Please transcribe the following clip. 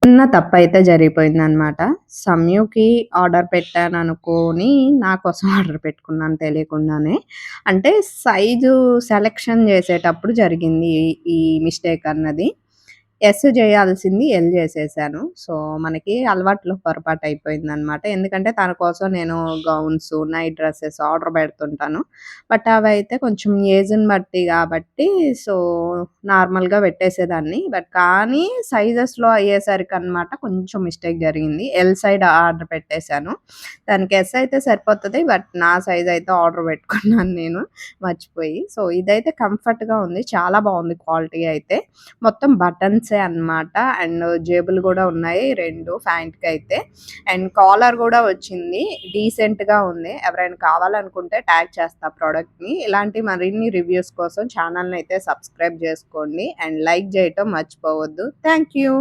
చిన్న తప్పైతే జరిగిపోయిందనమాట. సంయుకి ఆర్డర్ పెట్టాననుకోని నా కోసం ఆర్డర్ పెట్టుకున్నాను తెలియకుండానే. అంటే సైజు సెలక్షన్ చేసేటప్పుడు జరిగింది ఈ మిస్టేక్ అన్నది. ఎస్ చేయాల్సింది ఎల్ చేసేసాను. సో, మనకి అలవాట్లో పొరపాటయిపోయిందనమాట. ఎందుకంటే తన కోసం నేను గౌన్స్, నైట్ డ్రెసెస్ ఆర్డర్ పెడుతుంటాను. బట్ అవైతే కొంచెం ఏజ్‌ని బట్టి గాబట్టి సో, నార్మల్‌గా పెట్టేసేదాన్ని. బట్ కానీ సైజెస్‌లో అయ్యేసరికనమాట కొంచెం మిస్టేక్ జరిగింది. ఎల్ సైడ్ ఆర్డర్ పెట్టేసాను. దానికి ఎస్ అయితే సరిపోతది. బట్ నా సైజ్ అయితే ఆర్డర్ పెట్టుకున్నాను నేను మర్చిపోయి. సో, ఇదైతే కంఫర్ట్‌గా ఉంది. చాలా బావుంది క్వాలిటీ అయితే. మొత్తం బటన్సే అన్నమాట. అండ్ జేబులు గూడా ఉన్నాయి 2 ఫ్యాంట్‌కైతే. అండ్ కాలర్ గూడా వచ్చింది. డీసెంట్‌గా ఉంది. ఎవరైనా కావాలనుకుంటే ట్యాగ్ చేస్తా ప్రొడక్ట్‌ని. ఇలాంటి మరిన్ని రివ్యూస్ కోసం ఛానెల్‌నైతే సబ్స్క్రైబ్ జేసుకోండి. అండ్ లైక్ జేయటం మర్చిపోవద్దు. Thank you.